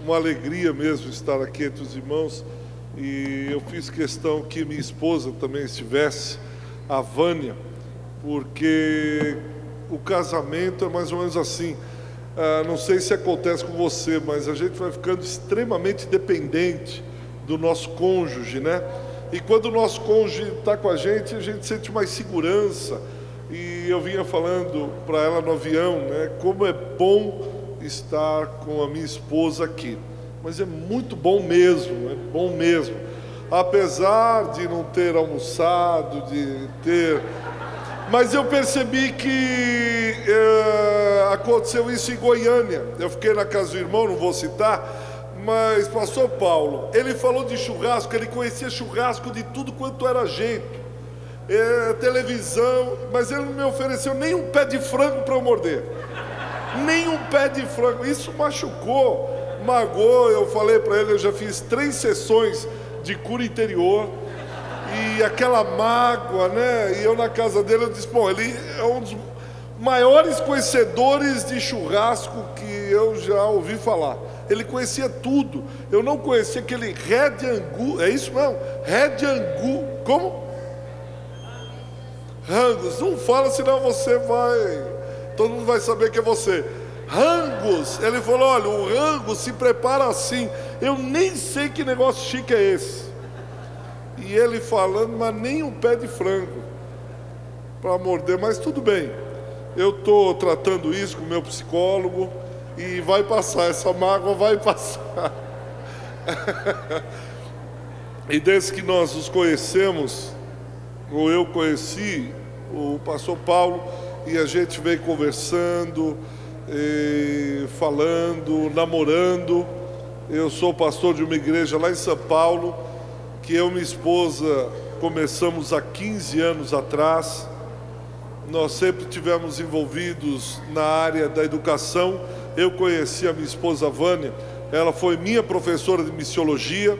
uma alegria mesmo estar aqui entre os irmãos, e eu fiz questão que minha esposa também estivesse, a Vânia, porque o casamento é mais ou menos assim. Não sei se acontece com você, mas a gente vai ficando extremamente dependente do nosso cônjuge, né? E quando o nosso cônjuge está com a gente sente mais segurança. E eu vinha falando para ela no avião, né, como é bom estar com a minha esposa aqui. Mas é muito bom mesmo, é bom mesmo. Apesar de não ter almoçado, de ter... Mas eu percebi que aconteceu isso em Goiânia. Eu fiquei na casa do irmão, não vou citar, mas pastor Paulo, ele falou de churrasco, ele conhecia churrasco de tudo quanto era jeito. Televisão, mas ele não me ofereceu nem um pé de frango para eu morder. Nem um pé de frango. Isso machucou, magoou. Eu falei para ele, eu já fiz 3 sessões de cura interior, e aquela mágoa, né? E eu na casa dele, eu disse, bom, ele é um dos maiores conhecedores de churrasco que eu já ouvi falar. Ele conhecia tudo. Eu não conhecia aquele Red Angu, é isso mesmo? Red Angu, como? Angus, não fala, senão você vai, todo mundo vai saber que é você. Angus, ele falou, olha, o Angus se prepara assim. Eu nem sei que negócio chique é esse. E ele falando, mas nem um pé de frango para morder, mas tudo bem. Eu estou tratando isso com o meu psicólogo e vai passar, essa mágoa vai passar. E desde que nós nos conhecemos, ou eu conheci o pastor Paulo, e a gente veio conversando, falando, namorando. Eu sou pastor de uma igreja lá em São Paulo, que eu e minha esposa começamos há 15 anos atrás. Nós sempre tivemos envolvidos na área da educação. Eu conheci a minha esposa Vânia, ela foi minha professora de missiologia.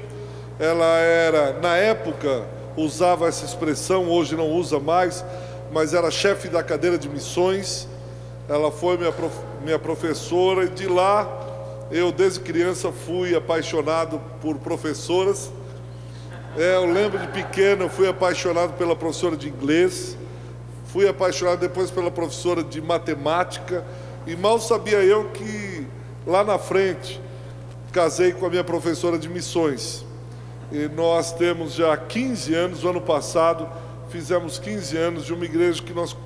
Ela era, na época, usava essa expressão, hoje não usa mais, mas era chefe da cadeira de missões. Ela foi minha professora, e de lá, eu desde criança fui apaixonado por professoras. Eu lembro de pequeno, eu fui apaixonado pela professora de inglês, fui apaixonado depois pela professora de matemática, e mal sabia eu que lá na frente casei com a minha professora de missões. E nós temos já 15 anos, o ano passado fizemos 15 anos de uma igreja que nós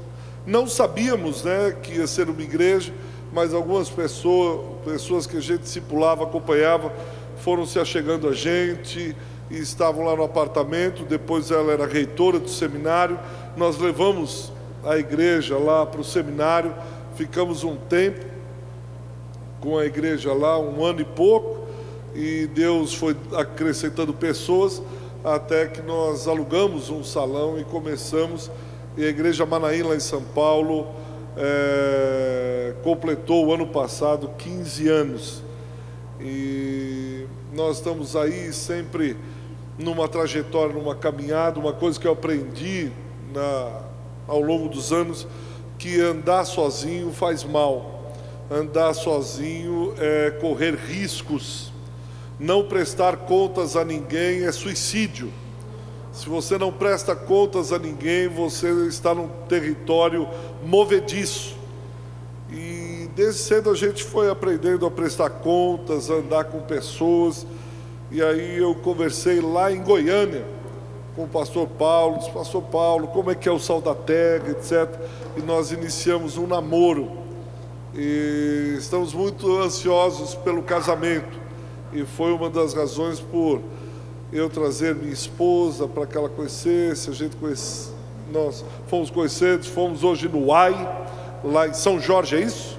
não sabíamos, né, que ia ser uma igreja, mas algumas pessoas que a gente discipulava, acompanhava, foram se achegando a gente e estavam lá no apartamento. Depois ela era reitora do seminário, nós levamos a igreja lá para o seminário, ficamos um tempo com a igreja lá, 1 ano e pouco, e Deus foi acrescentando pessoas, até que nós alugamos um salão e começamos. E a igreja Manaim lá em São Paulo completou o ano passado 15 anos, e nós estamos aí sempre numa trajetória, numa caminhada. Uma coisa que eu aprendi ao longo dos anos, que andar sozinho faz mal. Andar sozinho é correr riscos. Não prestar contas a ninguém é suicídio. Se você não presta contas a ninguém, você está num território movediço. E desde cedo a gente foi aprendendo a prestar contas, a andar com pessoas. E aí eu conversei lá em Goiânia com o pastor Paulo, disse, pastor Paulo, como é que é o sal da terra, etc. E nós iniciamos um namoro. E estamos muito ansiosos pelo casamento. E foi uma das razões por eu trazer minha esposa para que ela conhecesse, nós fomos conhecidos, fomos hoje no UAI, lá em São Jorge, é isso?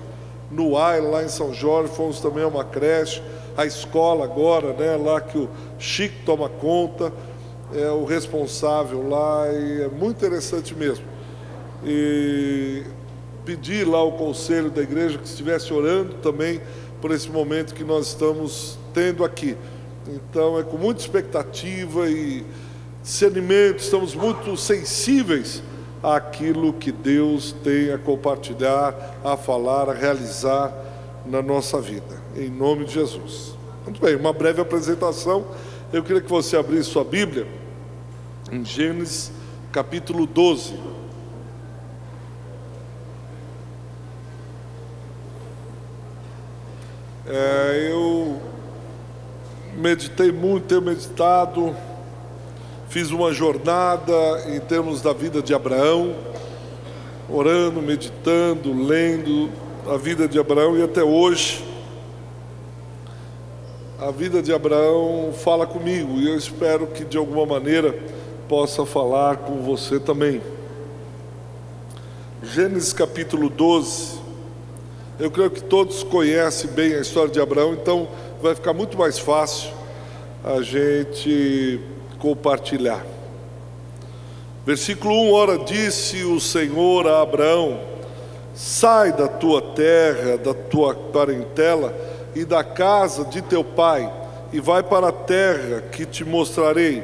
No UAI, lá em São Jorge, fomos também a uma creche, a escola agora, né, lá que o Chico toma conta, é o responsável lá, e é muito interessante mesmo. E pedi lá ao conselho da igreja que estivesse orando também por esse momento que nós estamos tendo aqui. Então é com muita expectativa e discernimento, estamos muito sensíveis àquilo que Deus tem a compartilhar, a falar, a realizar na nossa vida, em nome de Jesus. Muito bem, uma breve apresentação. Eu queria que você abrisse sua Bíblia em Gênesis capítulo 12. Eu meditei muito, tenho meditado, fiz uma jornada em termos da vida de Abraão, orando, meditando, lendo a vida de Abraão, e até hoje a vida de Abraão fala comigo, e eu espero que de alguma maneira possa falar com você também. Gênesis capítulo 12, eu creio que todos conhecem bem a história de Abraão, então vai ficar muito mais fácil a gente compartilhar. Versículo 1, ora disse o Senhor a Abraão: sai da tua terra, da tua parentela e da casa de teu pai, e vai para a terra que te mostrarei.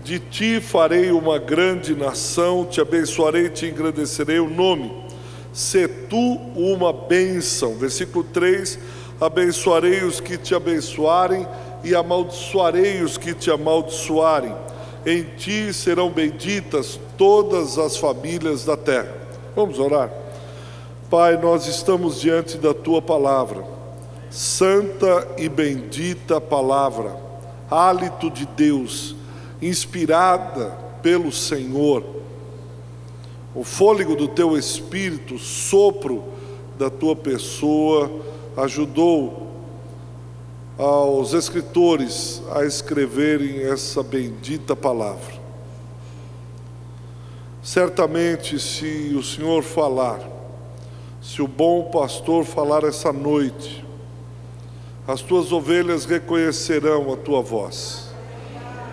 De ti farei uma grande nação, te abençoarei e te engrandecerei o nome. Sê tu uma bênção. Versículo 3, abençoarei os que te abençoarem e amaldiçoarei os que te amaldiçoarem. Em ti serão benditas todas as famílias da terra. Vamos orar. Pai, nós estamos diante da tua palavra, santa e bendita palavra, hálito de Deus, inspirada pelo Senhor, o fôlego do teu Espírito, sopro da tua pessoa, ajudou aos escritores a escreverem essa bendita palavra. Certamente, se o Senhor falar, se o bom pastor falar essa noite, as tuas ovelhas reconhecerão a tua voz,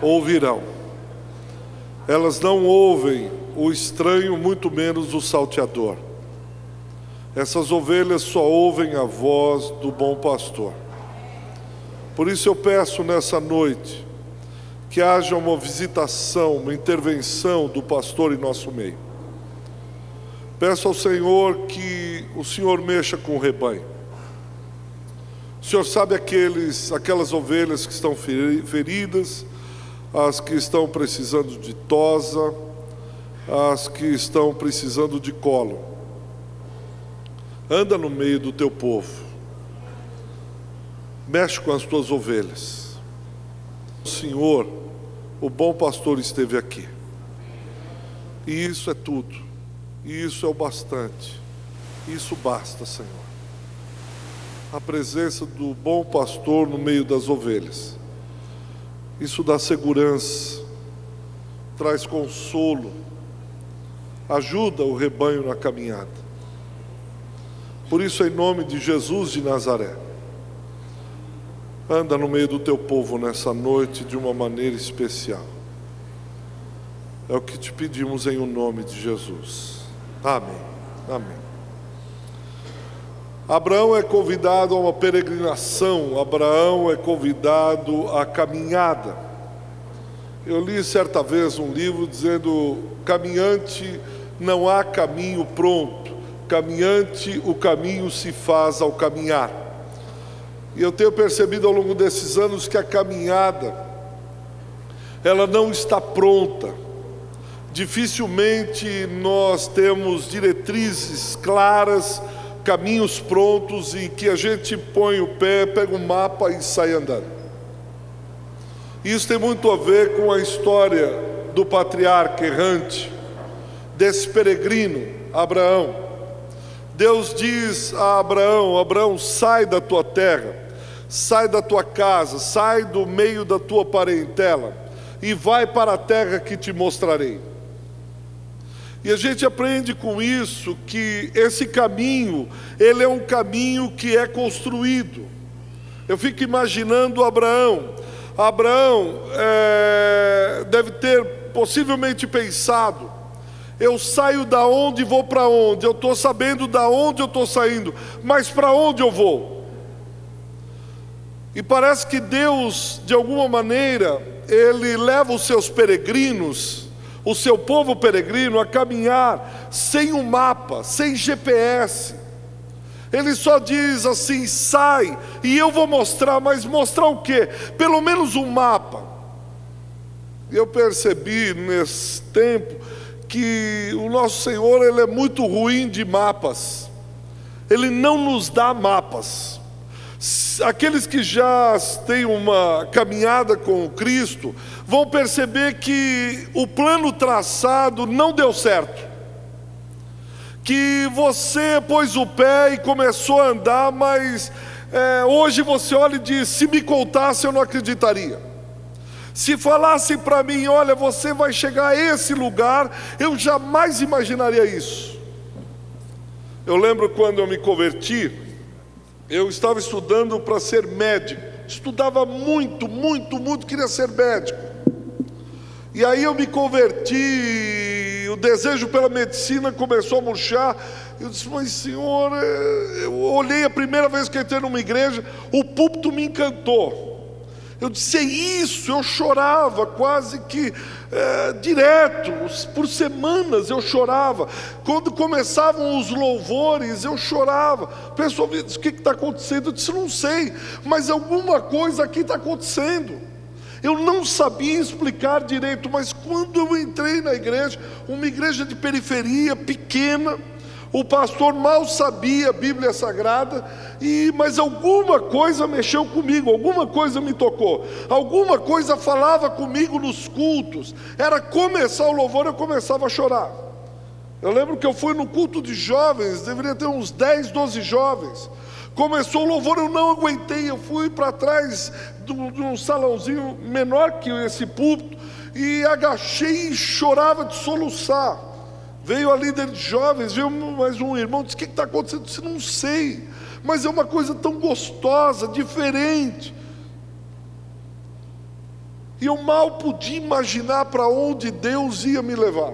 ouvirão. Elas não ouvem o estranho, muito menos o salteador. Essas ovelhas só ouvem a voz do bom pastor. Por isso eu peço nessa noite que haja uma visitação, uma intervenção do pastor em nosso meio. Peço ao Senhor que o Senhor mexa com o rebanho. O Senhor sabe aquelas ovelhas que estão feridas, as que estão precisando de tosa, as que estão precisando de colo. Anda no meio do teu povo, mexe com as tuas ovelhas. O Senhor, o bom pastor, esteve aqui, e isso é tudo, e isso é o bastante, isso basta, Senhor. A presença do bom pastor no meio das ovelhas, isso dá segurança, traz consolo, ajuda o rebanho na caminhada. Por isso, em nome de Jesus de Nazaré, anda no meio do teu povo nessa noite de uma maneira especial. É o que te pedimos em o nome de Jesus. Amém. Amém. Abraão é convidado a uma peregrinação, Abraão é convidado à caminhada. Eu li certa vez um livro dizendo: caminhante, não há caminho pronto, caminhante, o caminho se faz ao caminhar. E eu tenho percebido ao longo desses anos que a caminhada, ela não está pronta. Dificilmente nós temos diretrizes claras, caminhos prontos em que a gente põe o pé, pega um mapa e sai andando. Isso tem muito a ver com a história do patriarca errante, desse peregrino, Abraão. Deus diz a Abraão: Abraão, sai da tua terra, sai da tua casa, sai do meio da tua parentela e vai para a terra que te mostrarei. E a gente aprende com isso que esse caminho, ele é um caminho que é construído. Eu fico imaginando Abraão. Abraão deve ter possivelmente pensado: eu saio da onde e vou para onde? Eu estou sabendo da onde eu estou saindo, mas para onde eu vou? E parece que Deus, de alguma maneira, Ele leva os seus peregrinos, o seu povo peregrino, a caminhar sem um mapa, sem GPS. Ele só diz assim: sai, e eu vou mostrar. Mas mostrar o quê? Pelo menos um mapa. E eu percebi nesse tempo que o nosso Senhor, Ele é muito ruim de mapas. Ele não nos dá mapas. Aqueles que já têm uma caminhada com Cristo vão perceber que o plano traçado não deu certo, que você pôs o pé e começou a andar, mas hoje você olha e diz: se me contasse eu não acreditaria. Se falasse para mim: olha, você vai chegar a esse lugar, eu jamais imaginaria isso. Eu lembro quando eu me converti, eu estava estudando para ser médico, estudava muito, queria ser médico. E aí eu me converti, o desejo pela medicina começou a murchar. Eu disse: mas Senhor, eu olhei a primeira vez que entrei numa igreja, o púlpito me encantou. Eu disse: é isso. Eu chorava quase que direto, por semanas eu chorava. Quando começavam os louvores, eu chorava. O pessoal me disse: o que está acontecendo? Eu disse: não sei, mas alguma coisa aqui está acontecendo. Eu não sabia explicar direito, mas quando eu entrei na igreja, uma igreja de periferia, pequena, o pastor mal sabia a Bíblia Sagrada, mas alguma coisa mexeu comigo, alguma coisa me tocou, alguma coisa falava comigo nos cultos. Era começar o louvor, eu começava a chorar. Eu lembro que eu fui no culto de jovens, deveria ter uns 10, 12 jovens. Começou o louvor, eu não aguentei, eu fui para trás de um salãozinho menor que esse púlpito, e agachei e chorava de soluçar. Veio a líder de jovens, veio mais um irmão, disse: o que está acontecendo? Eu disse: não sei, mas é uma coisa tão gostosa, diferente. E eu mal podia imaginar para onde Deus ia me levar.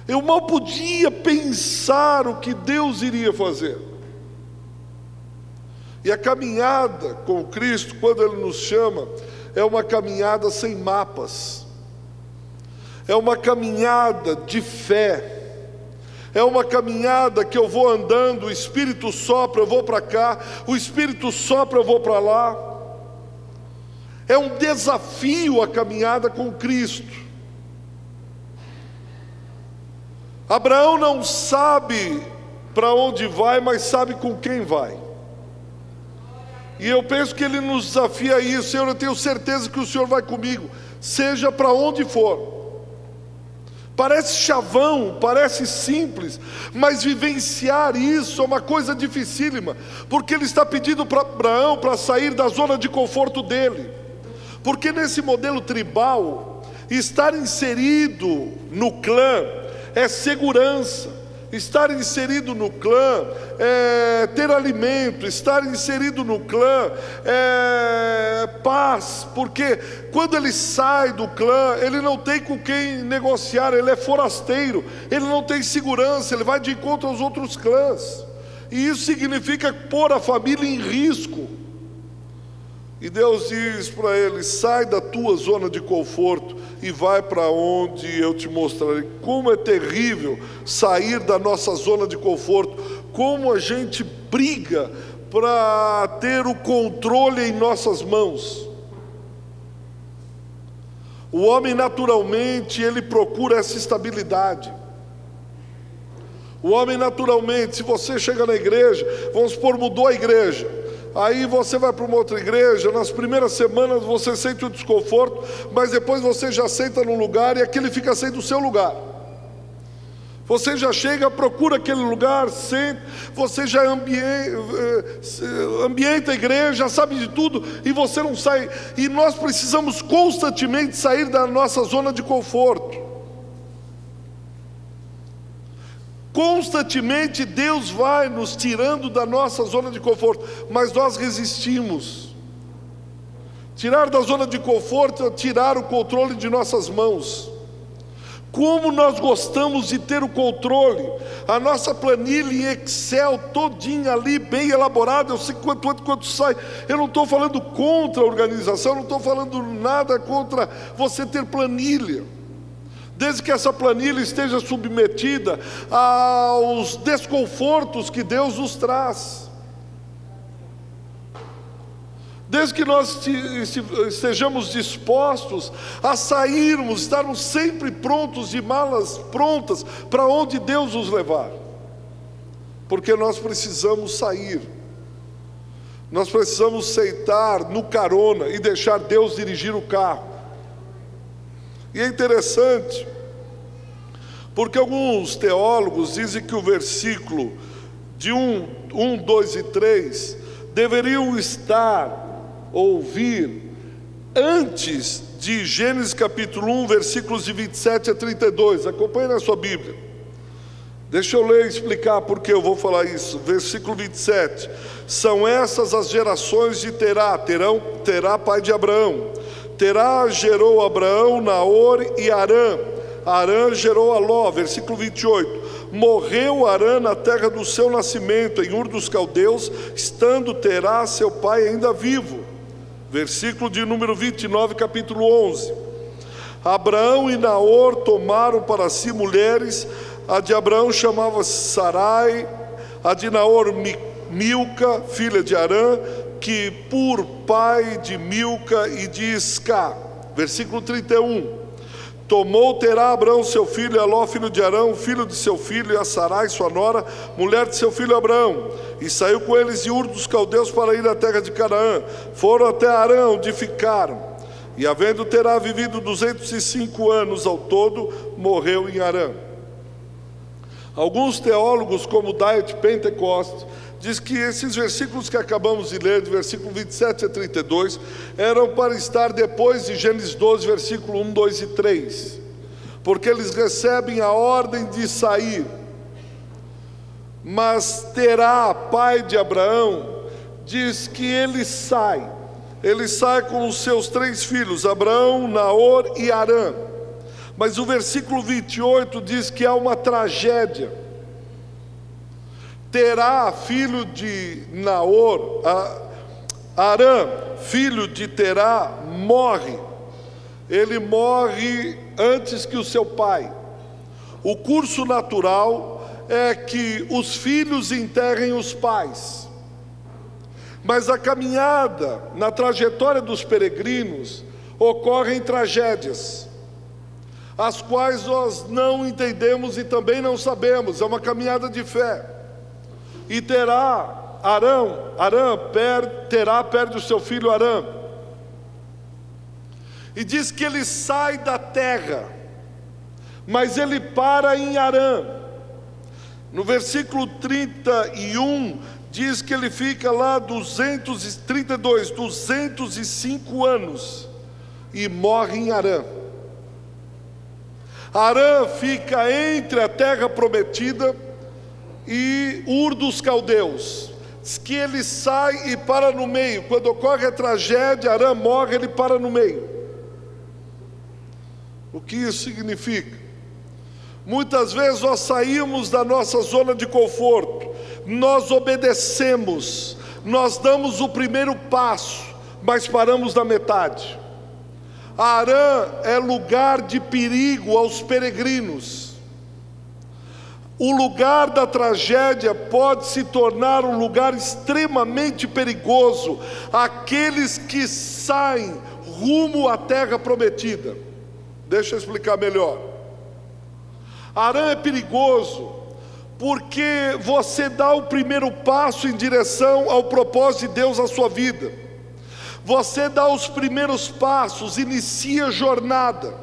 Eu mal podia pensar o que Deus iria fazer. E a caminhada com Cristo, quando Ele nos chama, é uma caminhada sem mapas. É uma caminhada de fé. É uma caminhada que eu vou andando, o Espírito sopra, eu vou para cá, o Espírito sopra, eu vou para lá. É um desafio a caminhada com Cristo. Abraão não sabe para onde vai, mas sabe com quem vai. E eu penso que Ele nos desafia a isso: Senhor, eu tenho certeza que o Senhor vai comigo, seja para onde for. Parece chavão, parece simples, mas vivenciar isso é uma coisa dificílima, porque Ele está pedindo para Abraão para sair da zona de conforto dele. Porque nesse modelo tribal, estar inserido no clã é segurança. Estar inserido no clã é ter alimento. Estar inserido no clã é paz. Porque quando ele sai do clã, ele não tem com quem negociar. Ele é forasteiro, ele não tem segurança, ele vai de encontro aos outros clãs. E isso significa pôr a família em risco. E Deus diz para ele: sai da tua zona de conforto e vai para onde eu te mostrarei. Como é terrível sair da nossa zona de conforto, como a gente briga para ter o controle em nossas mãos. O homem naturalmente, ele procura essa estabilidade. O homem naturalmente, se você chega na igreja, vamos supor, mudou a igreja, aí você vai para uma outra igreja, nas primeiras semanas você sente o desconforto, mas depois você já senta num lugar e aquele fica sendo o seu lugar. Você já chega, procura aquele lugar, sente, você já ambienta a igreja, sabe de tudo, e você não sai. E nós precisamos constantemente sair da nossa zona de conforto. Constantemente Deus vai nos tirando da nossa zona de conforto, mas nós resistimos. Tirar da zona de conforto é tirar o controle de nossas mãos. Como nós gostamos de ter o controle. A nossa planilha em Excel todinha ali, bem elaborada, eu sei quanto entra, quanto sai. Eu não estou falando contra a organização, não estou falando nada contra você ter planilha. desde que essa planilha esteja submetida aos desconfortos que Deus nos traz, desde que nós estejamos dispostos a sairmos, estarmos sempre prontos, de malas prontas, para onde Deus nos levar, porque nós precisamos sair, nós precisamos sentar no carona e deixar Deus dirigir o carro. E é interessante, porque alguns teólogos dizem que o versículo de 1, 2 e 3 deveriam ouvir antes de Gênesis capítulo 1, versículos de 27 a 32. Acompanhe na sua Bíblia. Deixa eu ler e explicar por que eu vou falar isso. Versículo 27. São essas as gerações de Terá. Terá, pai de Abraão. Terá gerou Abraão, Naor e Harã. Harã gerou a Ló. Versículo 28. Morreu Harã na terra do seu nascimento, em Ur dos Caldeus, estando Terá, seu pai, ainda vivo. Versículo de número 29, capítulo 11. Abraão e Naor tomaram para si mulheres. A de Abraão chamava-se Sarai, a de Naor Milca, filha de Harã, que por pai de Milca e de Isca. Versículo 31. Tomou Terá Abraão seu filho, e a Ló filho de Arão, filho de seu filho, e a Sarai sua nora, mulher de seu filho Abraão, e saiu com eles de Ur dos Caldeus para ir à terra de Canaã. Foram até Harã, onde ficaram, e havendo Terá vivido 205 anos ao todo, morreu em Harã. Alguns teólogos, como Diet Pentecost, diz que esses versículos que acabamos de ler, de versículo 27 a 32, eram para estar depois de Gênesis 12, versículo 1, 2 e 3, porque eles recebem a ordem de sair. Mas Terá, pai de Abraão, diz que ele sai com os seus 3 filhos, Abraão, Naor e Harã. Mas o versículo 28 diz que há uma tragédia. Terá, filho de Naor, Harã, filho de Terá, morre. Ele morre antes que o seu pai. O curso natural é que os filhos enterrem os pais. Mas a caminhada, na trajetória dos peregrinos, ocorrem tragédias, as quais nós não entendemos e também não sabemos. É uma caminhada de fé. E Terá perde o seu filho Harã, e diz que ele sai da terra, mas ele para em Harã. No versículo 31 diz que ele fica lá 205 anos e morre em Harã. Harã fica entre a terra prometida e Ur dos Caldeus. Diz que ele sai e para no meio. Quando ocorre a tragédia, Harã morre, ele para no meio. O que isso significa? Muitas vezes nós saímos da nossa zona de conforto, nós obedecemos, nós damos o primeiro passo, mas paramos na metade. Harã é lugar de perigo aos peregrinos. O lugar da tragédia pode se tornar um lugar extremamente perigoso àqueles que saem rumo à terra prometida. Deixa eu explicar melhor. Harã é perigoso porque você dá o primeiro passo em direção ao propósito de Deus na sua vida. Você dá os primeiros passos, inicia a jornada,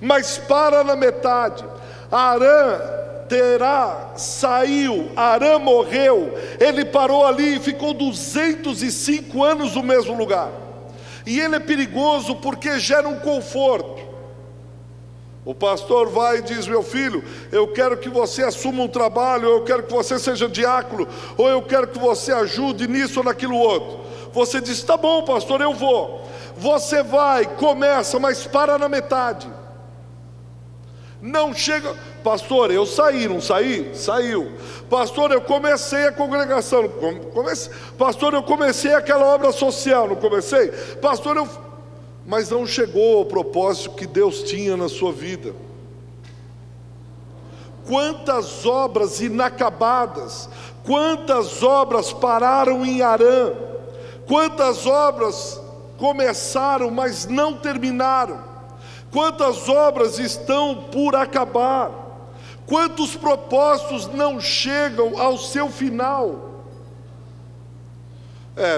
mas para na metade. Terá saiu, Harã morreu, ele parou ali e ficou 205 anos no mesmo lugar. E ele é perigoso porque gera um conforto. O pastor vai e diz: meu filho, eu quero que você assuma um trabalho, eu quero que você seja diácono, ou eu quero que você ajude nisso ou naquilo outro. Você diz: tá bom, pastor, eu vou. Você vai, começa, mas para na metade. Não chega, pastor, eu saí, não saí? Saiu. Pastor, eu comecei a congregação, pastor, eu comecei aquela obra social, não comecei? Pastor, mas não chegou ao propósito que Deus tinha na sua vida. quantas obras inacabadas, quantas obras pararam em Harã, quantas obras começaram, mas não terminaram, quantas obras estão por acabar, quantos propósitos não chegam ao seu final.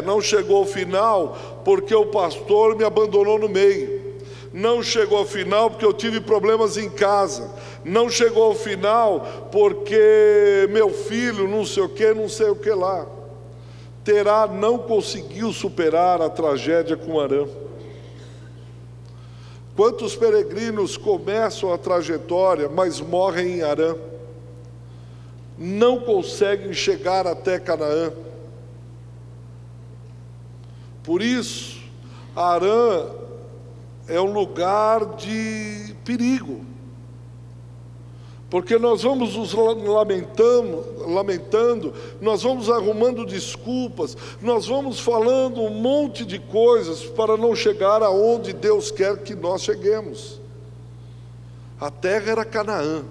Não chegou ao final porque o pastor me abandonou no meio, não chegou ao final porque eu tive problemas em casa, não chegou ao final porque meu filho não sei o que lá. Terá não conseguiu superar a tragédia com Harã. Quantos peregrinos começam a trajetória, mas morrem em Harã, não conseguem chegar até Canaã. Por isso, Harã é um lugar de perigo, porque nós vamos nos lamentando, nós vamos arrumando desculpas, nós vamos falando um monte de coisas para não chegar aonde Deus quer que nós cheguemos. A terra era Canaã,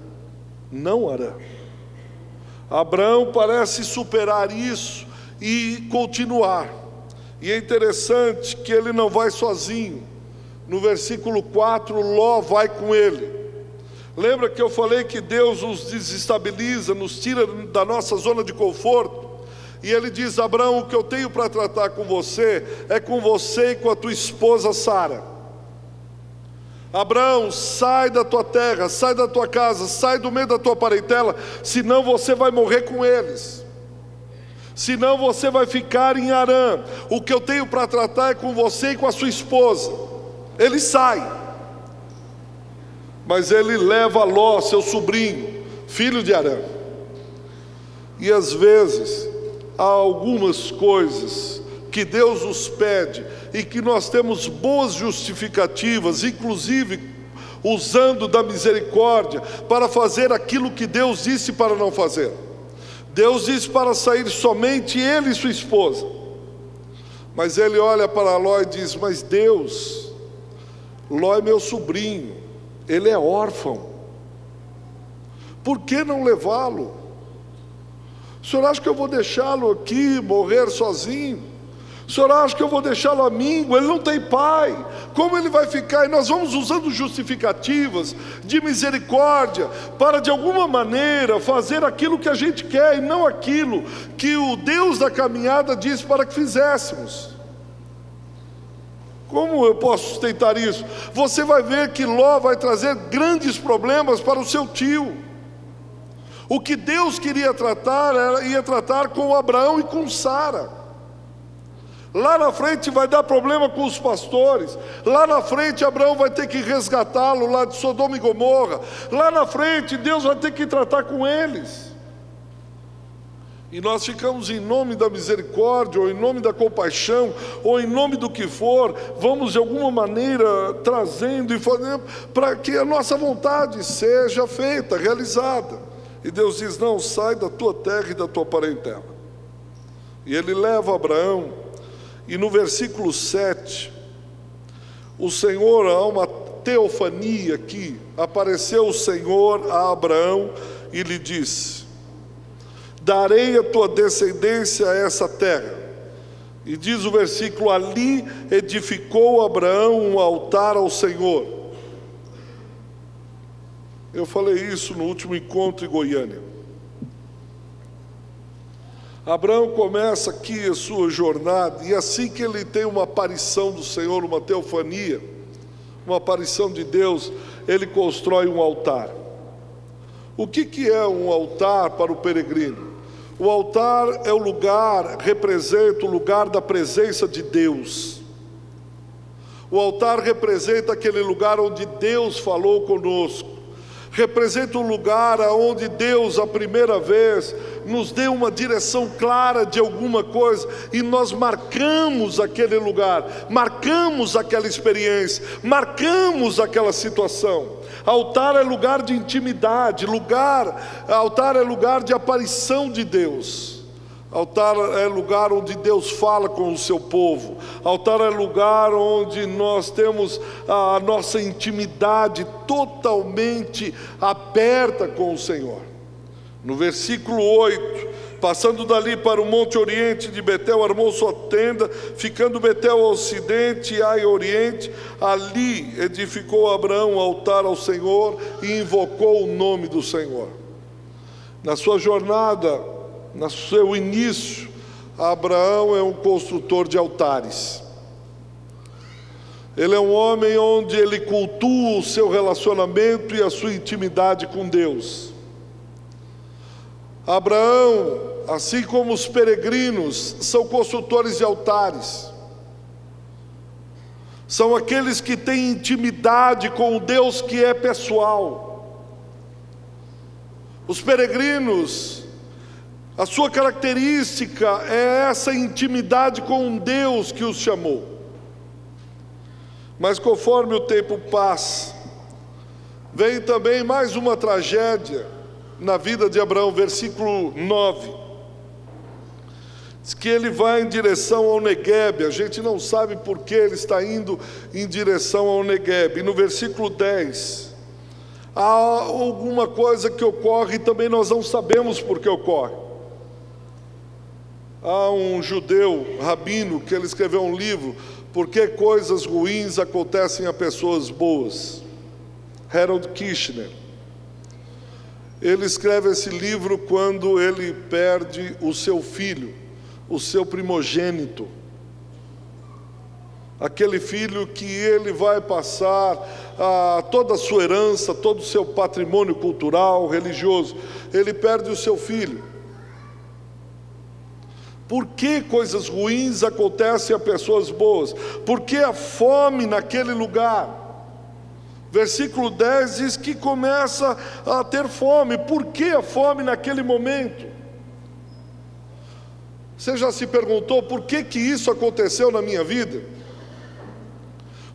não Harã. Abraão parece superar isso e continuar. E é interessante que ele não vai sozinho. No versículo 4, Ló vai com ele. Lembra que eu falei que Deus nos desestabiliza, nos tira da nossa zona de conforto? E ele diz: Abraão, o que eu tenho para tratar com você é com você e com a tua esposa Sara. Abraão, sai da tua terra, sai da tua casa, sai do meio da tua parentela, senão você vai morrer com eles. Senão você vai ficar em Harã. O que eu tenho para tratar é com você e com a sua esposa. Ele sai, mas ele leva Ló, seu sobrinho, filho de Harã. E às vezes há algumas coisas que Deus nos pede e que nós temos boas justificativas, inclusive usando da misericórdia, para fazer aquilo que Deus disse para não fazer. Deus disse para sair somente ele e sua esposa, mas ele olha para Ló e diz: mas Deus, Ló é meu sobrinho, ele é órfão, por que não levá-lo? O senhor acha que eu vou deixá-lo aqui morrer sozinho? O senhor acha que eu vou deixá-lo amigo? Ele não tem pai, como ele vai ficar? E nós vamos usando justificativas de misericórdia para de alguma maneira fazer aquilo que a gente quer e não aquilo que o Deus da caminhada diz para que fizéssemos. Como eu posso sustentar isso? Você vai ver que Ló vai trazer grandes problemas para o seu tio. O que Deus queria tratar, ia tratar com Abraão e com Sara. Lá na frente vai dar problema com os pastores. Lá na frente Abraão vai ter que resgatá-lo lá de Sodoma e Gomorra. Lá na frente Deus vai ter que tratar com eles. E nós ficamos, em nome da misericórdia, ou em nome da compaixão, ou em nome do que for, vamos de alguma maneira trazendo e fazendo para que a nossa vontade seja feita, realizada. E Deus diz: não, sai da tua terra e da tua parentela. E ele leva Abraão. E no versículo 7, o Senhor, há uma teofania aqui. Apareceu o Senhor a Abraão e lhe disse: darei a tua descendência a essa terra. E diz o versículo: ali edificou Abraão um altar ao Senhor. Eu falei isso no último encontro em Goiânia. Abraão começa aqui a sua jornada, e assim que ele tem uma aparição do Senhor, uma teofania, uma aparição de Deus, ele constrói um altar. O que é um altar para o peregrino? O altar é o lugar, representa o lugar da presença de Deus. O altar representa aquele lugar onde Deus falou conosco. Representa o lugar onde Deus, a primeira vez, nos deu uma direção clara de alguma coisa, e nós marcamos aquele lugar, marcamos aquela experiência, marcamos aquela situação. Altar é lugar de intimidade, altar é lugar de aparição de Deus. Altar é lugar onde Deus fala com o seu povo. Altar é lugar onde nós temos a nossa intimidade totalmente aberta com o Senhor. No versículo 8: passando dali para o monte oriente de Betel, armou sua tenda, ficando Betel ao ocidente e Ai ao oriente. Ali edificou Abraão um altar ao Senhor e invocou o nome do Senhor. Na sua jornada, no seu início, Abraão é um construtor de altares. Ele é um homem onde ele cultua o seu relacionamento e a sua intimidade com Deus. Abraão, assim como os peregrinos, são construtores de altares. São aqueles que têm intimidade com o Deus que é pessoal. Os peregrinos, a sua característica é essa intimidade com um Deus que os chamou. Mas conforme o tempo passa, vem também mais uma tragédia na vida de Abraão. Versículo 9, diz que ele vai em direção ao Neguebe. A gente não sabe por que ele está indo em direção ao Neguebe. E no versículo 10, há alguma coisa que ocorre e também nós não sabemos por que ocorre. Há um judeu, rabino, que ele escreveu um livro, Por que coisas ruins acontecem a pessoas boas. Harold Kushner. Ele escreve esse livro quando ele perde o seu filho, o seu primogênito. Aquele filho que ele vai passar toda a sua herança, todo o seu patrimônio cultural, religioso. Ele perde o seu filho. Por que coisas ruins acontecem a pessoas boas? Por que a fome naquele lugar? Versículo 10 diz que começa a ter fome. Por que a fome naquele momento? Você já se perguntou por que isso aconteceu na minha vida?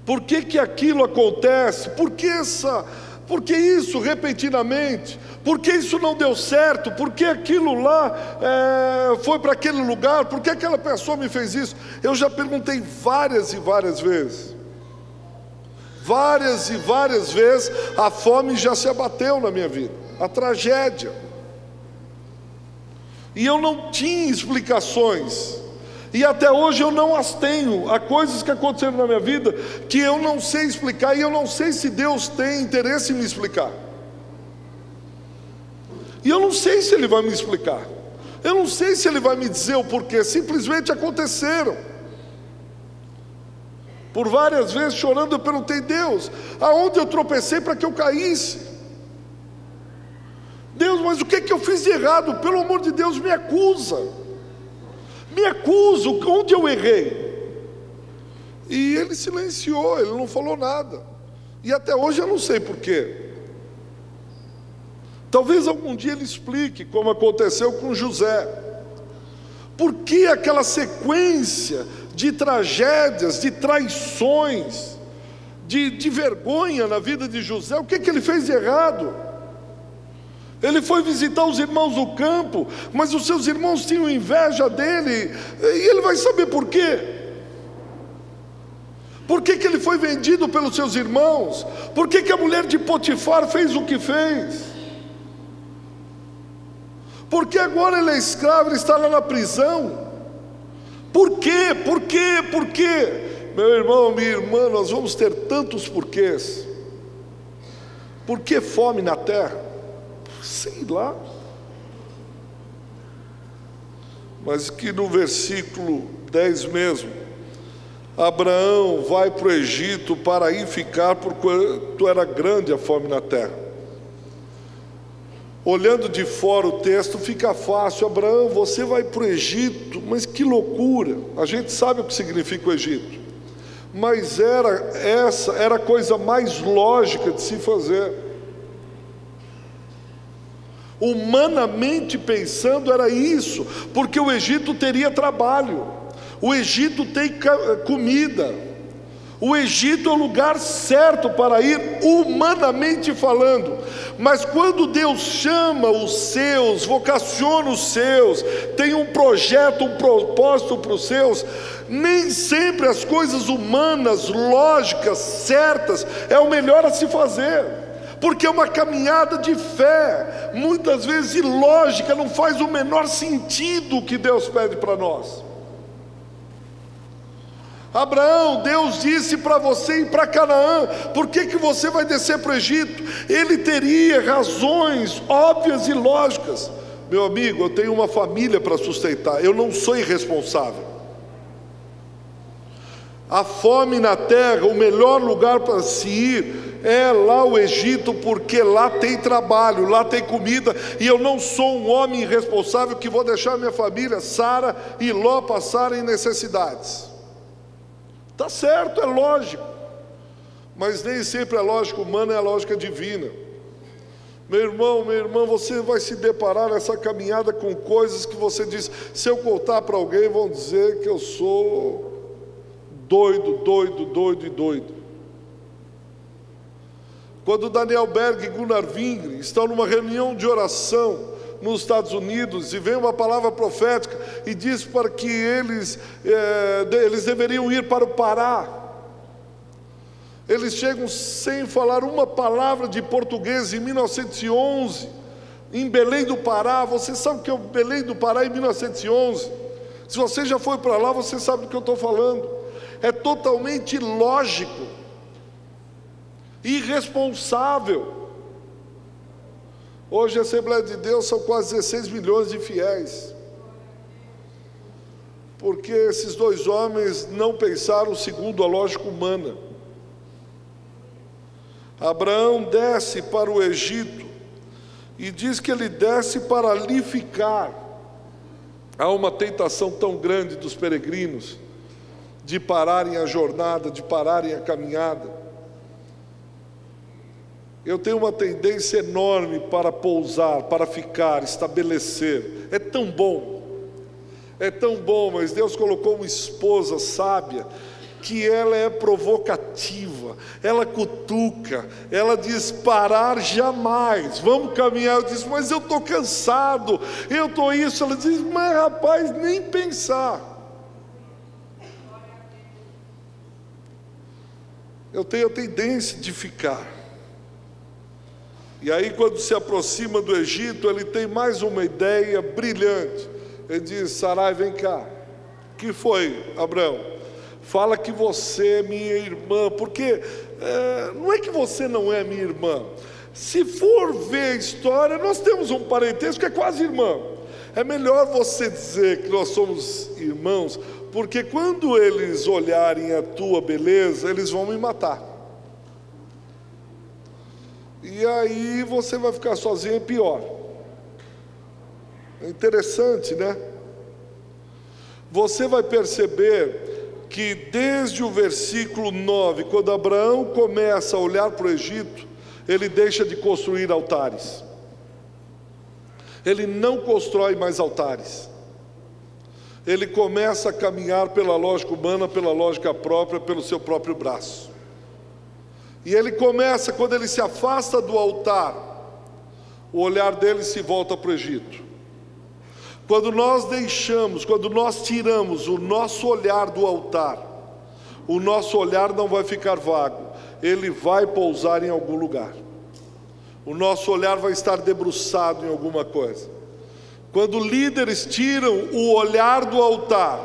Por que aquilo acontece? Por que isso repentinamente? Por que isso não deu certo? Por que aquilo lá foi para aquele lugar? Por que aquela pessoa me fez isso? Eu já perguntei várias e várias vezes. Várias e várias vezes a fome já se abateu na minha vida. A tragédia. E eu não tinha explicações. E até hoje eu não as tenho. Há coisas que aconteceram na minha vida que eu não sei explicar. E eu não sei se Deus tem interesse em me explicar. E eu não sei se Ele vai me explicar. Eu não sei se Ele vai me dizer o porquê. Simplesmente aconteceram. Por várias vezes chorando eu perguntei: Deus, aonde eu tropecei para que eu caísse? Deus, mas o que eu fiz de errado? Pelo amor de Deus, me acusa. Me acuso, onde eu errei? E ele silenciou, ele não falou nada. E até hoje eu não sei porquê. Talvez algum dia ele explique, como aconteceu com José. Por que aquela sequência de tragédias, de traições, de vergonha na vida de José? O que ele fez de errado? Ele foi visitar os irmãos do campo, mas os seus irmãos tinham inveja dele, e ele vai saber por quê. Por que ele foi vendido pelos seus irmãos? Por que a mulher de Potifar fez o que fez? Por que agora ele é escravo, ele está lá na prisão? Por quê? Por quê? Por quê? Meu irmão, minha irmã, nós vamos ter tantos porquês. Por que fome na terra? Sei lá. Mas que no versículo 10 mesmo, Abraão vai para o Egito para aí ficar, porquanto era grande a fome na terra. Olhando de fora o texto fica fácil: Abraão, você vai para o Egito, mas que loucura. A gente sabe o que significa o Egito, mas era a coisa mais lógica de se fazer. Humanamente pensando era isso, porque o Egito teria trabalho, o Egito tem comida, o Egito é o lugar certo para ir, humanamente falando. Mas quando Deus chama os seus, vocaciona os seus, tem um projeto, um propósito para os seus, nem sempre as coisas humanas, lógicas, certas, é o melhor a se fazer. porque é uma caminhada de fé, muitas vezes ilógica, não faz o menor sentido o que Deus pede para nós. Abraão, Deus disse para você ir para Canaã, por que você vai descer para o Egito? Ele teria razões óbvias e lógicas. Meu amigo, eu tenho uma família para sustentar, eu não sou irresponsável. A fome na terra, o melhor lugar para se ir é lá o Egito, porque lá tem trabalho, lá tem comida, e eu não sou um homem irresponsável que vou deixar minha família, Sara e Ló, passarem necessidades. Está certo, é lógico, mas nem sempre a lógica humana é a lógica divina. Meu irmão, minha irmã, você vai se deparar nessa caminhada com coisas que você diz, se eu contar para alguém, vão dizer que eu sou doido. Quando Daniel Berg e Gunnar Wingren estão numa reunião de oração nos Estados Unidos, e vem uma palavra profética e diz para que eles deveriam ir para o Pará. Eles chegam sem falar uma palavra de português em 1911, em Belém do Pará. Você sabe o que é o Belém do Pará em 1911? Se você já foi para lá, você sabe do que eu estou falando. É totalmente ilógico, irresponsável. Hoje a Assembleia de Deus são quase 16 milhões de fiéis, porque esses dois homens não pensaram segundo a lógica humana. Abraão desce para o Egito, e diz que ele desce para ali ficar. Há uma tentação tão grande dos peregrinos, de pararem a jornada, de pararem a caminhada. Eu tenho uma tendência enorme para pousar, para ficar, estabelecer. É tão bom, mas Deus colocou uma esposa sábia, que ela é provocativa, ela cutuca, ela diz, parar jamais, vamos caminhar. Eu disse, mas eu estou cansado, eu estou isso. Ela diz, mas rapaz, nem pensar. Eu tenho a tendência de ficar. E aí, quando se aproxima do Egito, ele tem mais uma ideia brilhante. Ele diz, Sarai, vem cá. O que foi, Abraão? Fala que você é minha irmã, porque não é que você não é minha irmã. Se for ver a história, nós temos um parentesco que é quase irmão. É melhor você dizer que nós somos irmãos, porque quando eles olharem a tua beleza, eles vão me matar. E aí você vai ficar sozinho, é pior. É interessante, né? Você vai perceber que desde o versículo 9, quando Abraão começa a olhar para o Egito, ele deixa de construir altares. Ele não constrói mais altares. Ele começa a caminhar pela lógica humana, pela lógica própria, pelo seu próprio braço. E ele começa, quando ele se afasta do altar, o olhar dele se volta para o Egito. Quando nós tiramos o nosso olhar do altar, o nosso olhar não vai ficar vago, ele vai pousar em algum lugar. O nosso olhar vai estar debruçado em alguma coisa. Quando líderes tiram o olhar do altar,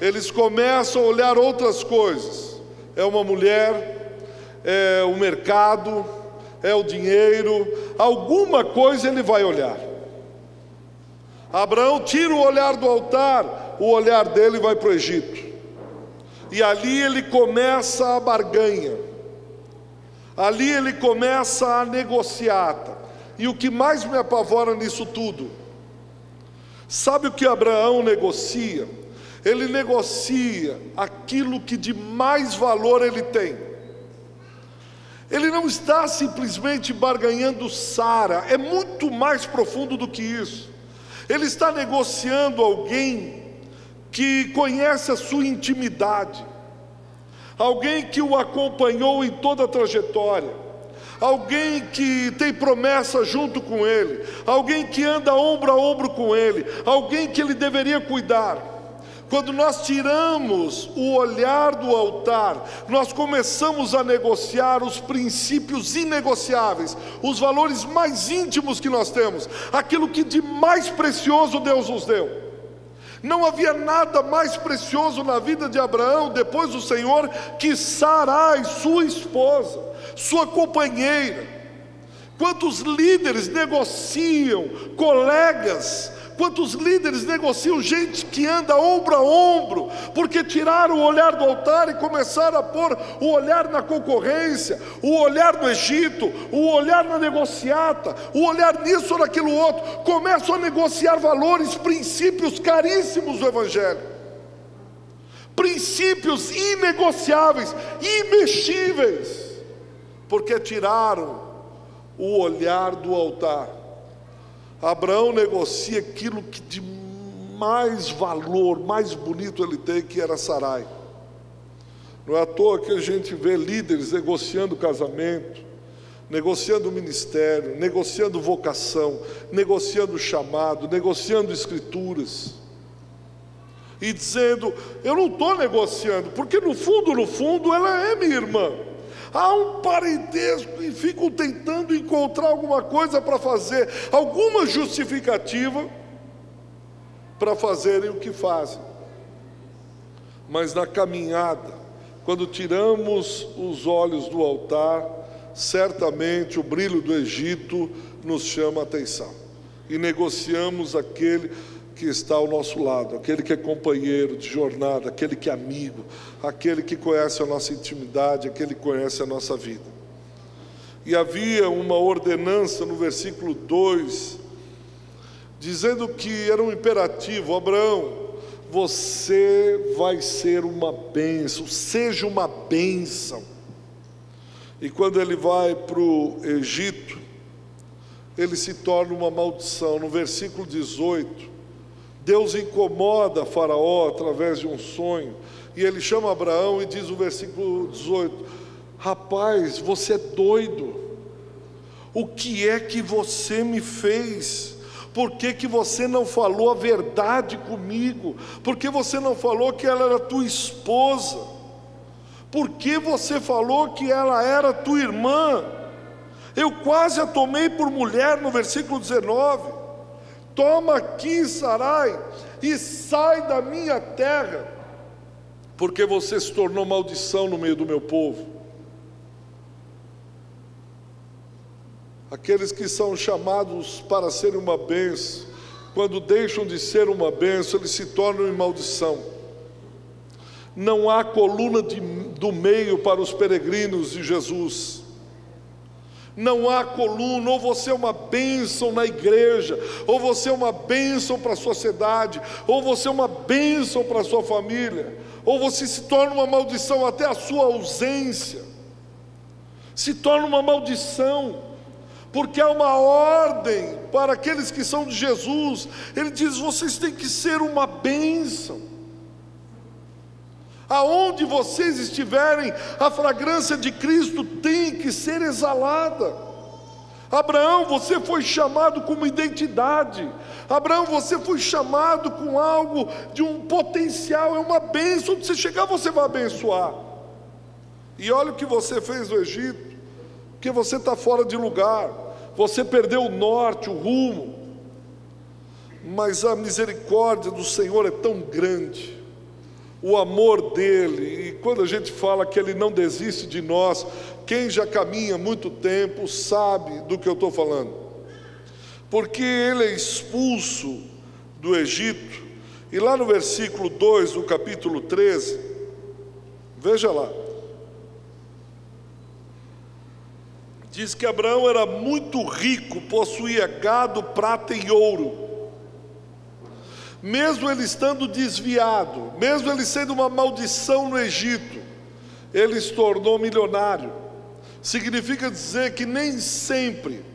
eles começam a olhar outras coisas. É uma mulher, é o mercado, é o dinheiro, alguma coisa ele vai olhar. Abraão tira o olhar do altar, o olhar dele vai para o Egito. E ali ele começa a barganha. Ali ele começa a negociata. E o que mais me apavora nisso tudo, sabe o que Abraão negocia? Ele negocia aquilo que de mais valor ele tem. Ele não está simplesmente barganhando Sara, é muito mais profundo do que isso. Ele está negociando alguém que conhece a sua intimidade, alguém que o acompanhou em toda a trajetória, alguém que tem promessa junto com ele, alguém que anda ombro a ombro com ele, alguém que ele deveria cuidar. Quando nós tiramos o olhar do altar, nós começamos a negociar os princípios inegociáveis, os valores mais íntimos que nós temos, aquilo que de mais precioso Deus nos deu. Não havia nada mais precioso na vida de Abraão, depois do Senhor, que Sarai, sua esposa, sua companheira. Quantos líderes negociam colegas, quantos líderes negociam gente que anda ombro a ombro, porque tiraram o olhar do altar e começaram a pôr o olhar na concorrência, o olhar no Egito, o olhar na negociata, o olhar nisso ou naquilo outro, começam a negociar valores, princípios caríssimos do Evangelho, princípios inegociáveis, imexíveis, porque tiraram o olhar do altar. Abraão negocia aquilo que de mais valor, mais bonito ele tem, que era Sarai. Não é à toa que a gente vê líderes negociando casamento, negociando ministério, negociando vocação, negociando chamado, negociando escrituras, e dizendo: eu não estou negociando, porque no fundo ela é minha irmã. Há um parentesco e ficam tentando encontrar alguma coisa para fazer, alguma justificativa para fazerem o que fazem. Mas na caminhada, quando tiramos os olhos do altar, certamente o brilho do Egito nos chama a atenção, e negociamos aquele que está ao nosso lado, aquele que é companheiro de jornada, aquele que é amigo, aquele que conhece a nossa intimidade, aquele que conhece a nossa vida. E havia uma ordenança no versículo 2, dizendo que era um imperativo: Abraão, você vai ser uma bênção, seja uma bênção. E quando ele vai para o Egito, ele se torna uma maldição. No versículo 18, Deus incomoda Faraó através de um sonho, e ele chama Abraão e diz no versículo 18: rapaz, você é doido, o que é que você me fez? Por que você não falou a verdade comigo? Por que você não falou que ela era tua esposa? Por que você falou que ela era tua irmã? Eu quase a tomei por mulher, no versículo 19. Toma aqui, Sarai, e sai da minha terra, porque você se tornou maldição no meio do meu povo. Aqueles que são chamados para serem uma bênção, quando deixam de ser uma bênção, eles se tornam em maldição. Não há coluna do meio para os peregrinos de Jesus. Não há coluna. Ou você é uma bênção na igreja, ou você é uma bênção para a sociedade, ou você é uma bênção para a sua família, ou você se torna uma maldição. Até a sua ausência se torna uma maldição, porque há uma ordem para aqueles que são de Jesus. Ele diz: vocês têm que ser uma bênção. Aonde vocês estiverem, a fragrância de Cristo tem que ser exalada. Abraão, você foi chamado com uma identidade. Abraão, você foi chamado com algo de um potencial, é uma bênção. Onde você chegar, você vai abençoar. E olha o que você fez no Egito, porque você está fora de lugar, você perdeu o norte, o rumo. Mas a misericórdia do Senhor é tão grande, o amor dele, e quando a gente fala que ele não desiste de nós, quem já caminha há muito tempo sabe do que eu estou falando, porque ele é expulso do Egito. E lá no versículo 2 do capítulo 13, veja lá, diz que Abraão era muito rico, possuía gado, prata e ouro. Mesmo ele estando desviado, mesmo ele sendo uma maldição no Egito, ele se tornou milionário. Significa dizer que nem sempre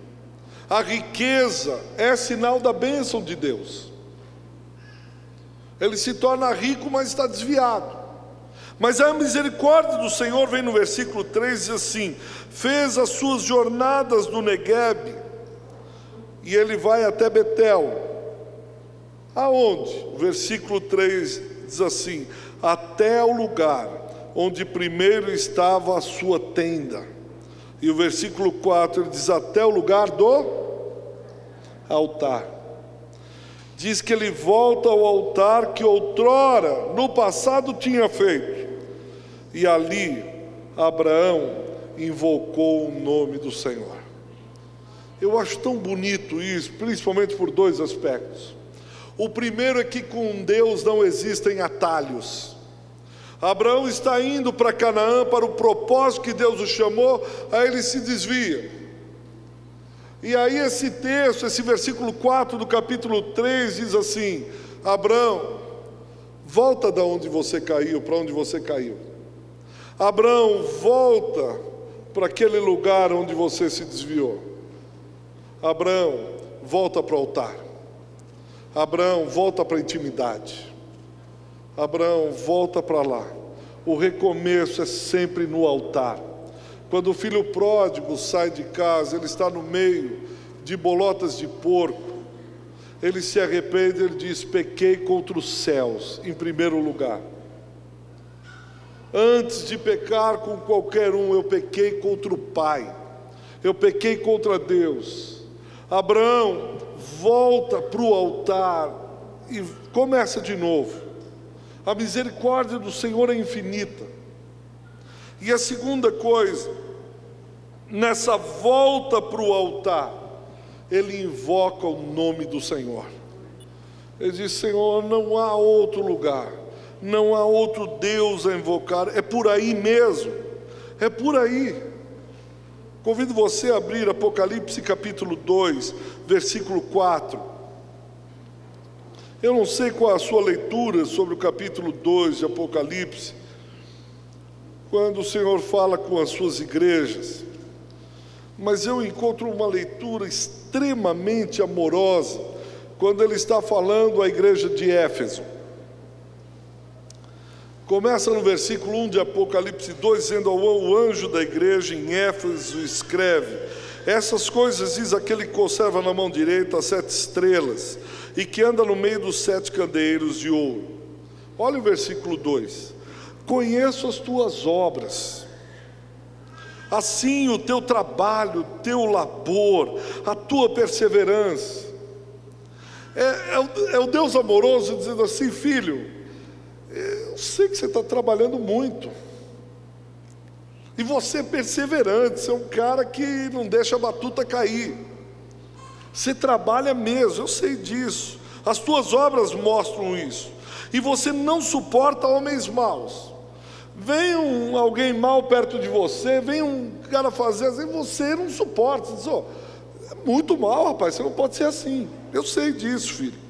a riqueza é sinal da bênção de Deus. Ele se torna rico, mas está desviado. Mas a misericórdia do Senhor vem no versículo 3, diz assim: fez as suas jornadas do Neguebe, e ele vai até Betel. Aonde? O versículo 3 diz assim: até o lugar onde primeiro estava a sua tenda. E o versículo 4 ele diz: até o lugar do altar. Diz que ele volta ao altar que outrora, no passado, tinha feito. E ali Abraão invocou o nome do Senhor. Eu acho tão bonito isso, principalmente por dois aspectos. O primeiro é que com Deus não existem atalhos. Abraão está indo para Canaã para o propósito que Deus o chamou, aí ele se desvia. E aí esse texto, esse versículo 4 do capítulo 3 diz assim: Abraão, volta da onde você caiu, para onde você caiu. Abraão, volta para aquele lugar onde você se desviou. Abraão, volta para o altar. Abraão, volta para a intimidade. Abraão, volta para lá. O recomeço é sempre no altar. Quando o filho pródigo sai de casa, ele está no meio de bolotas de porco, ele se arrepende, ele diz: pequei contra os céus, em primeiro lugar. Antes de pecar com qualquer um, eu pequei contra o Pai, eu pequei contra Deus. Abraão volta para o altar e começa de novo. A misericórdia do Senhor é infinita. E a segunda coisa, nessa volta para o altar, ele invoca o nome do Senhor. Ele diz: Senhor, não há outro lugar, não há outro Deus a invocar, é por aí mesmo, é por aí. Convido você a abrir Apocalipse capítulo 2, versículo 4. Eu não sei qual a sua leitura sobre o capítulo 2 de Apocalipse, quando o Senhor fala com as suas igrejas, mas eu encontro uma leitura extremamente amorosa, quando ele está falando à igreja de Éfeso. Começa no versículo 1 de Apocalipse 2, dizendo: ao anjo da igreja em Éfeso escreve: essas coisas diz aquele que conserva na mão direita as 7 estrelas, e que anda no meio dos 7 candeeiros de ouro. Olha o versículo 2: conheço as tuas obras, assim o teu trabalho, o teu labor, a tua perseverança. É o Deus amoroso dizendo assim: filho, eu sei que você está trabalhando muito, e você é perseverante, você é um cara que não deixa a batuta cair, você trabalha mesmo, eu sei disso, as tuas obras mostram isso, e você não suporta homens maus. Vem alguém mal perto de você, vem um cara fazer assim, você não suporta, você diz: oh, é muito mal, rapaz, você não pode ser assim. Eu sei disso, filho.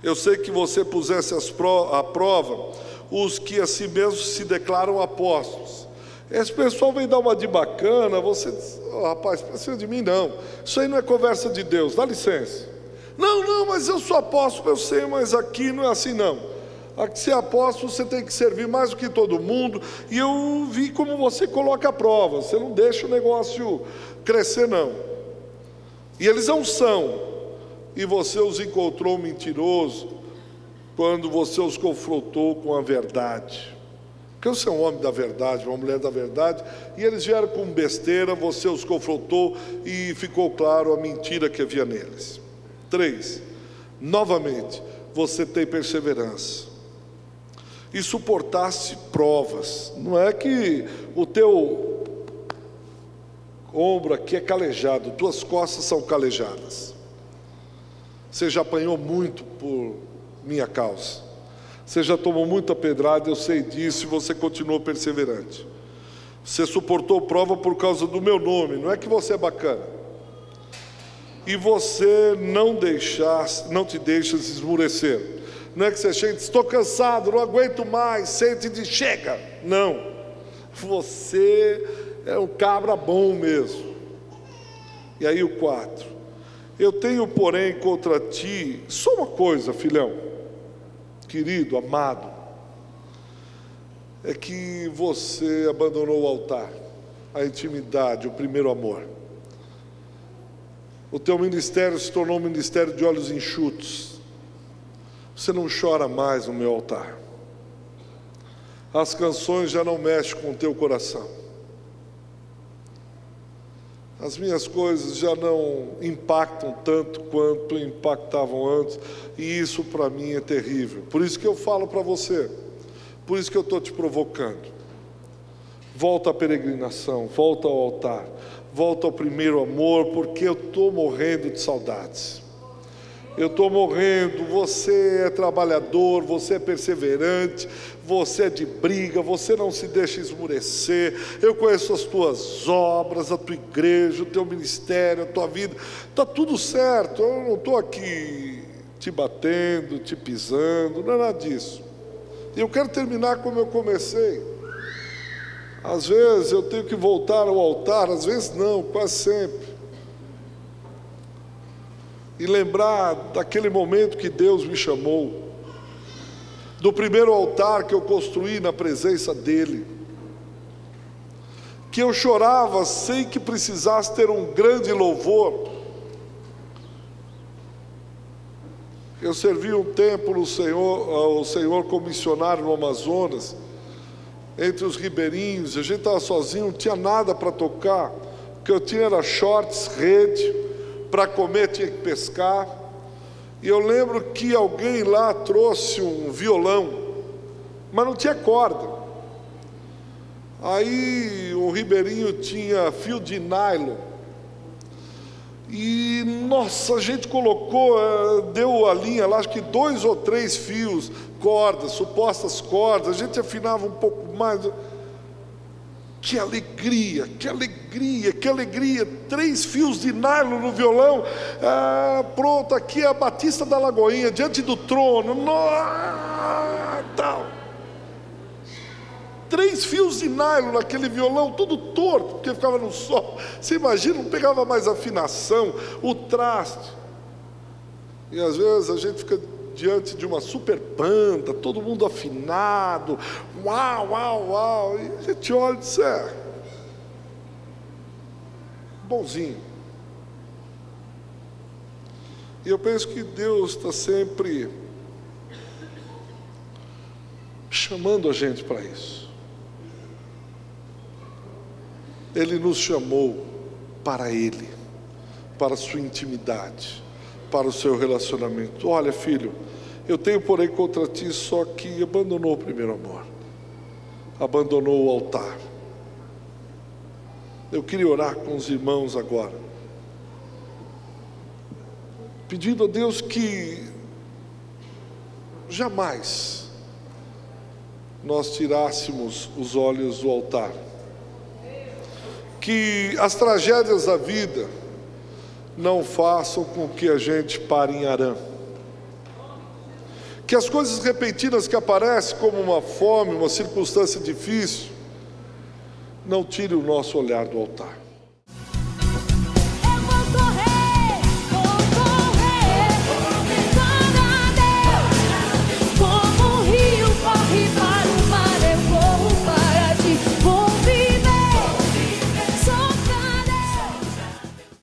Eu sei que você pusesse à prova os que a si mesmos se declaram apóstolos. Esse pessoal vem dar uma de bacana, você diz: oh, rapaz, precisa de mim não, isso aí não é conversa de Deus, dá licença. Não, mas eu sou apóstolo, eu sei, mas aqui não é assim não. Aqui ser apóstolo você tem que servir mais do que todo mundo, e eu vi como você coloca a prova, você não deixa o negócio crescer não. E eles não são, e você os encontrou mentiroso quando você os confrontou com a verdade. Porque você é um homem da verdade, uma mulher da verdade, e eles vieram com besteira, você os confrontou e ficou claro a mentira que havia neles. 3, novamente, você tem perseverança e suportaste provas. Não é que o teu ombro aqui é calejado, tuas costas são calejadas. Você já apanhou muito por minha causa, você já tomou muita pedrada, eu sei disso, e você continuou perseverante. Você suportou prova por causa do meu nome, não é que você é bacana. E você não te deixa esmurecer. Não é que você chega e diz: estou cansado, não aguento mais, sente e diz: chega. Não, você é um cabra bom mesmo. E aí o 4: eu tenho, porém, contra ti só uma coisa, filhão, querido, amado, é que você abandonou o altar, a intimidade, o primeiro amor. O teu ministério se tornou um ministério de olhos enxutos. Você não chora mais no meu altar. as canções já não mexem com o teu coração. As minhas coisas já não impactam tanto quanto impactavam antes, e isso para mim é terrível. Por isso que eu falo para você, por isso que eu estou te provocando. Volta à peregrinação, volta ao altar, volta ao primeiro amor, porque eu estou morrendo de saudades. Eu estou morrendo. Você é trabalhador, você é perseverante, você é de briga, você não se deixa esmurecer. Eu conheço as tuas obras, a tua igreja, o teu ministério, a tua vida. Está tudo certo, eu não estou aqui te batendo, te pisando, não é nada disso. E eu quero terminar como eu comecei. Às vezes eu tenho que voltar ao altar, às vezes não, quase sempre. E lembrar daquele momento que Deus me chamou, do primeiro altar que eu construí na presença dEle, que eu chorava sem que precisasse ter um grande louvor. Eu servi um tempo no Senhor, o Senhor como missionário no Amazonas, entre os ribeirinhos. A gente estava sozinho, não tinha nada para tocar, o que eu tinha era shorts, rede, para comer tinha que pescar. E eu lembro que alguém lá trouxe um violão, mas não tinha corda. Aí o ribeirinho tinha fio de nylon, e nossa, a gente colocou, deu a linha lá, acho que 2 ou 3 fios, cordas, supostas cordas, a gente afinava um pouco mais. Que alegria, que alegria, que alegria. 3 fios de nylon no violão. Pronto, aqui é a Batista da Lagoinha, diante do trono. Tal. 3 fios de nylon naquele violão, todo torto, porque ficava no sol. Você imagina, não pegava mais afinação, o traste. E às vezes a gente fica diante de uma super banda, todo mundo afinado, uau, uau, uau, e a gente olha e diz, bonzinho. E eu penso que Deus está sempre chamando a gente para isso. Ele nos chamou para Ele, para a sua intimidade, para o seu relacionamento. Olha, filho, eu tenho porém contra ti só que abandonou o primeiro amor, abandonou o altar. Eu queria orar com os irmãos agora, pedindo a Deus que jamais nós tirássemos os olhos do altar, que as tragédias da vida não façam com que a gente pare em Harã, que as coisas repentinas que aparecem como uma fome, uma circunstância difícil, não tire o nosso olhar do altar.